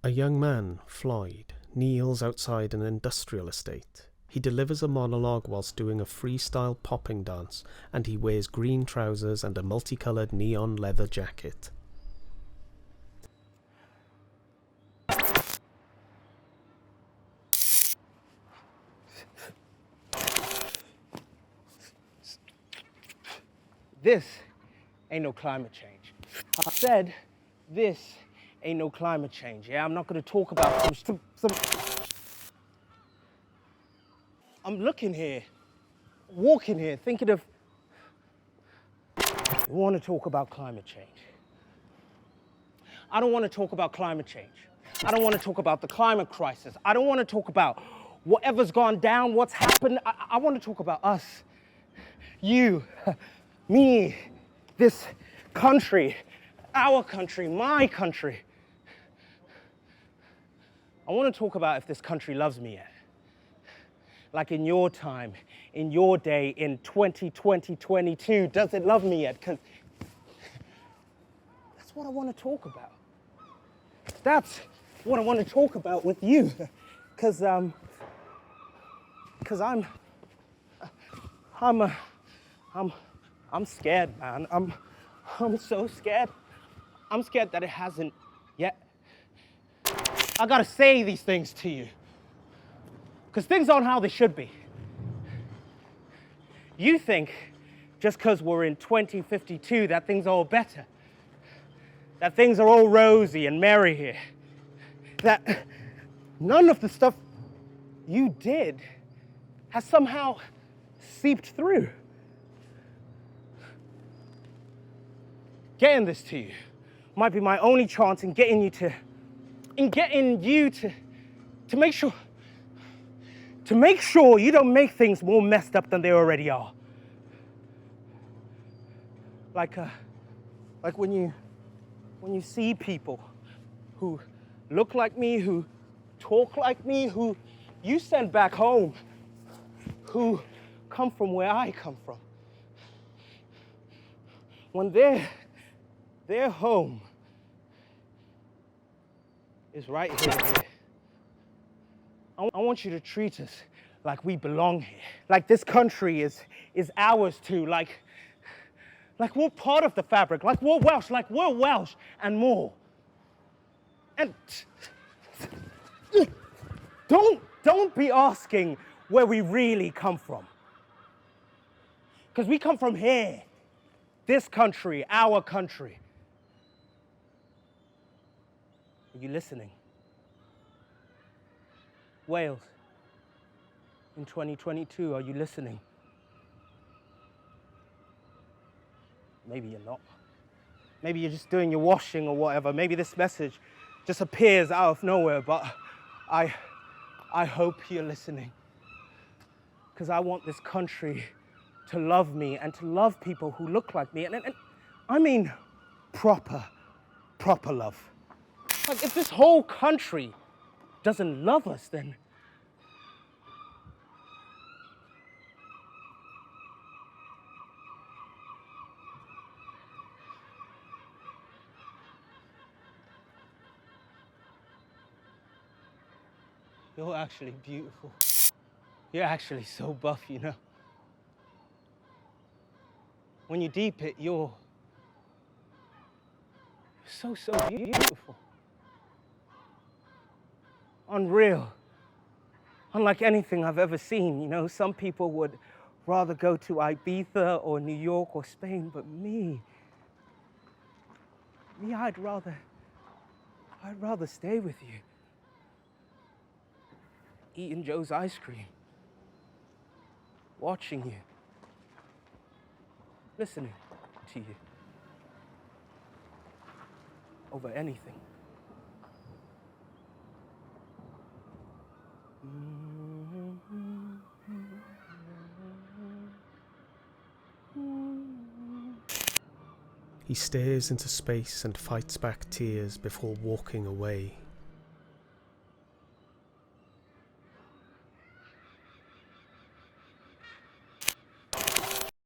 A young man, Ffloyd, kneels outside an industrial estate. He delivers a monologue whilst doing a freestyle popping dance, and he wears green trousers and a multicoloured neon leather jacket. This ain't no climate change. I said this ain't no climate change, yeah? I'm not gonna talk about some... I'm looking here, walking here, thinking of... I wanna talk about climate change. I don't wanna talk about climate change. I don't wanna talk about the climate crisis. I don't wanna talk about whatever's gone down, what's happened. I wanna talk about us. You, me, this country, our country, my country. I want to talk about if this country loves me yet. Like in your time, in your day, in 2022, does it love me yet? Because that's what I want to talk about. That's what I want to talk about with you. Because I'm scared, man. I'm so scared. I'm scared that it hasn't yet. I gotta say these things to you. Because things aren't how they should be. You think just because we're in 2052 that things are all better. That things are all rosy and merry here. That none of the stuff you did has somehow seeped through. Getting this to you might be my only chance in getting you to make sure you don't make things more messed up than they already are. Like when you see people who look like me, who talk like me, who you send back home, who come from where I come from. When their home is right here. I want you to treat us like we belong here. Like this country is ours too. Like we're part of the fabric. Like we're Welsh and more. And don't be asking where we really come from. Because we come from here. This country, our country. Are you listening? Wales, in 2022, are you listening? Maybe you're not. Maybe you're just doing your washing or whatever. Maybe this message just appears out of nowhere, but I hope you're listening. Because I want this country to love me and to love people who look like me. And I mean proper love. Like, if this whole country doesn't love us, then you're actually beautiful. You're actually so buff, you know. When you deep it, you're so beautiful. Unreal. Unlike anything I've ever seen, you know. Some people would rather go to Ibiza or New York or Spain, but me, I'd rather stay with you. Eating Joe's ice cream. Watching you. Listening to you. Over anything. He stares into space and fights back tears before walking away.